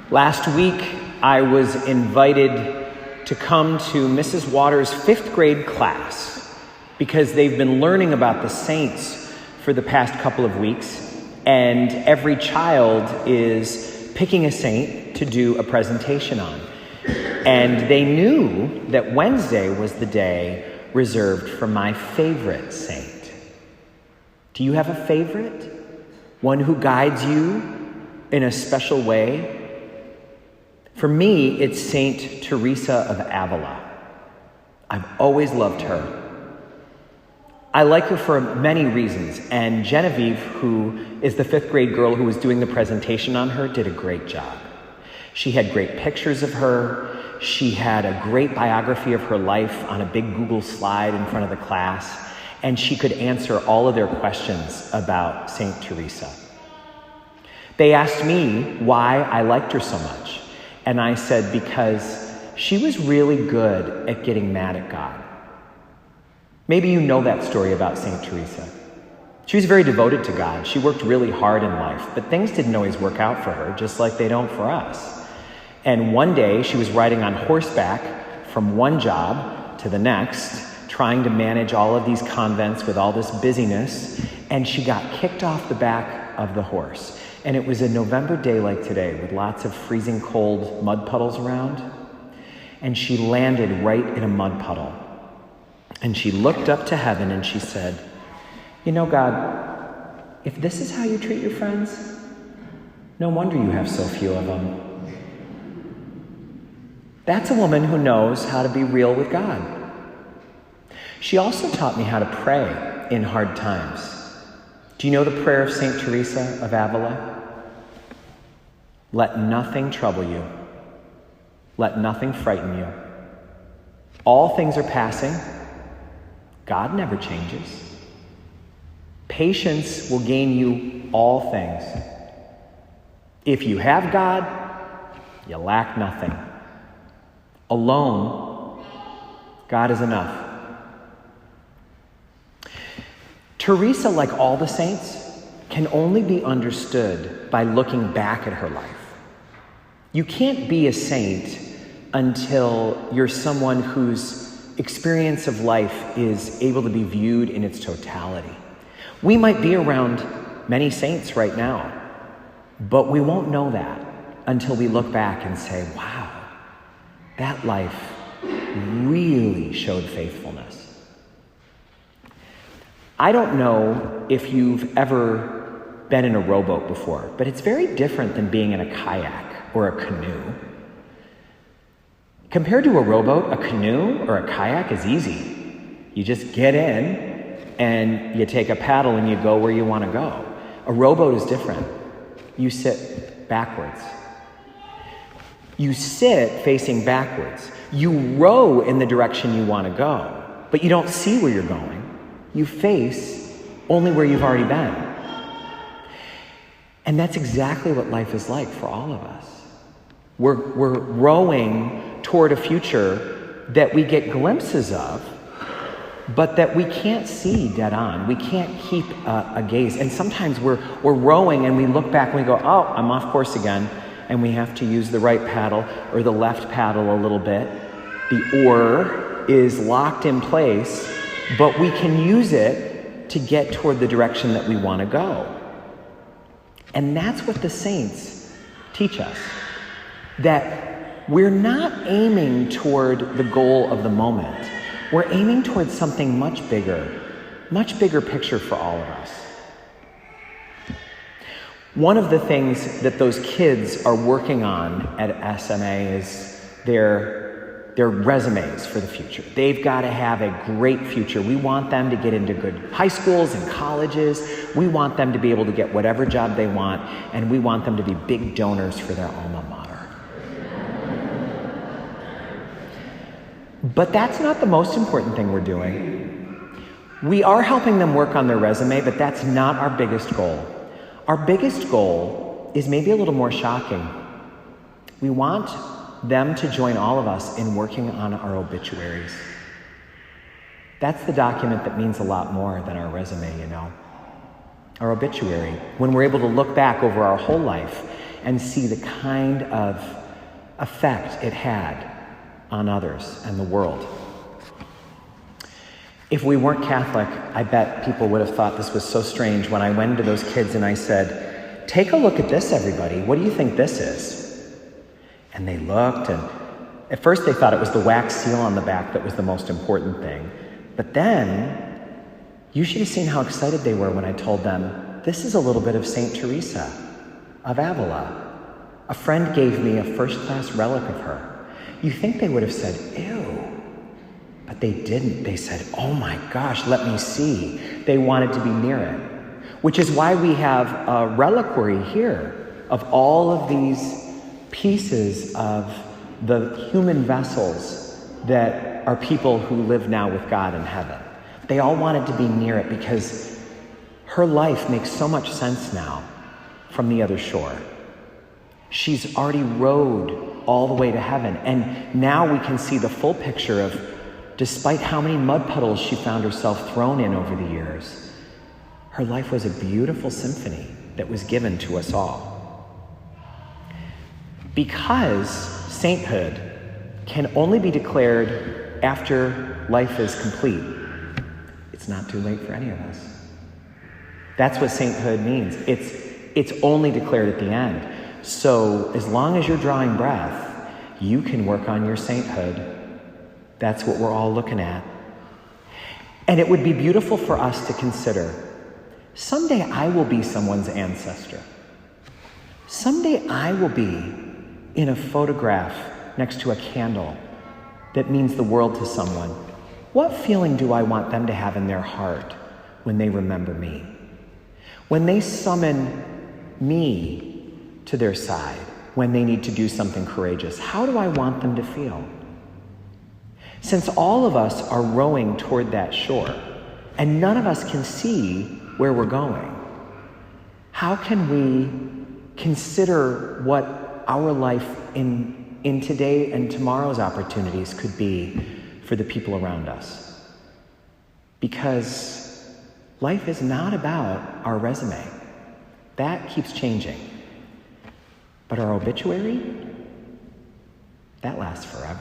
Last week, I was invited to come to Mrs. Waters' 5th grade class because they've been learning about the saints for the past couple of weeks, and every child is picking a saint to do a presentation on. And they knew that Wednesday was the day reserved for my favorite saint. Do you have a favorite? One who guides you in a special way? For me, it's Saint Teresa of Avila. I've always loved her. I like her for many reasons, and Genevieve, who is the 5th grade girl who was doing the presentation on her, did a great job. She had great pictures of her. She had a great biography of her life on a big Google slide in front of the class, and she could answer all of their questions about Saint Teresa. They asked me why I liked her so much. And I said, because she was really good at getting mad at God. Maybe you know that story about St. Teresa. She was very devoted to God. She worked really hard in life, but things didn't always work out for her, just like they don't for us. And one day she was riding on horseback from one job to the next, trying to manage all of these convents with all this busyness, and she got kicked off the back of the horse. And it was a November day like today with lots of freezing cold mud puddles around. And she landed right in a mud puddle. And she looked up to heaven and she said, "You know, God, if this is how you treat your friends, no wonder you have so few of them." That's a woman who knows how to be real with God. She also taught me how to pray in hard times. Do you know the prayer of St. Teresa of Avila? Let nothing trouble you. Let nothing frighten you. All things are passing. God never changes. Patience will gain you all things. If you have God, you lack nothing. Alone, God is enough. Teresa, like all the saints, can only be understood by looking back at her life. You can't be a saint until you're someone whose experience of life is able to be viewed in its totality. We might be around many saints right now, but we won't know that until we look back and say, wow, that life really showed faithfulness. I don't know if you've ever been in a rowboat before, but it's very different than being in a kayak or a canoe. Compared to a rowboat, a canoe or a kayak is easy. You just get in and you take a paddle and you go where you want to go. A rowboat is different. You sit backwards. You sit facing backwards. You row in the direction you want to go, but you don't see where you're going. You face only where you've already been. And that's exactly what life is like for all of us. We're rowing toward a future that we get glimpses of, but that we can't see dead on. We can't keep a gaze. And sometimes we're rowing and we look back and we go, oh, I'm off course again. And we have to use the right paddle or the left paddle a little bit. The oar is locked in place, but we can use it to get toward the direction that we want to go. And that's what the saints teach us. That we're not aiming toward the goal of the moment. We're aiming towards something much bigger picture for all of us. One of the things that those kids are working on at SMA is their resumes for the future. They've got to have a great future. We want them to get into good high schools and colleges. We want them to be able to get whatever job they want, and we want them to be big donors for their alma mater. But that's not the most important thing we're doing. We are helping them work on their resume, but that's not our biggest goal. Our biggest goal is maybe a little more shocking. We want them to join all of us in working on our obituaries. That's the document that means a lot more than our resume, you know. Our obituary. When we're able to look back over our whole life and see the kind of effect it had on others and the world. If we weren't Catholic, I bet people would have thought this was so strange when I went to those kids and I said, "Take a look at this, everybody. What do you think this is?" And they looked, and at first they thought it was the wax seal on the back that was the most important thing. But then, you should have seen how excited they were when I told them, this is a little bit of St. Teresa of Avila. A friend gave me a first-class relic of her. You think they would have said, ew. But they didn't. They said, oh my gosh, let me see. They wanted to be near it. Which is why we have a reliquary here of all of these pieces of the human vessels that are people who live now with God in heaven. They all wanted to be near it because her life makes so much sense now from the other shore. She's already rowed all the way to heaven, and now we can see the full picture of, despite how many mud puddles she found herself thrown in over the years, her life was a beautiful symphony that was given to us all. Because sainthood can only be declared after life is complete, it's not too late for any of us. That's what sainthood means. It's only declared at the end. So as long as you're drawing breath, you can work on your sainthood. That's what we're all looking at. And it would be beautiful for us to consider, someday I will be someone's ancestor. Someday I will be in a photograph next to a candle that means the world to someone. What feeling do I want them to have in their heart when they remember me? When they summon me to their side, when they need to do something courageous, how do I want them to feel? Since all of us are rowing toward that shore, and none of us can see where we're going, how can we consider what our life in today and tomorrow's opportunities could be for the people around us? Because life is not about our resume. That keeps changing. But our obituary, that lasts forever.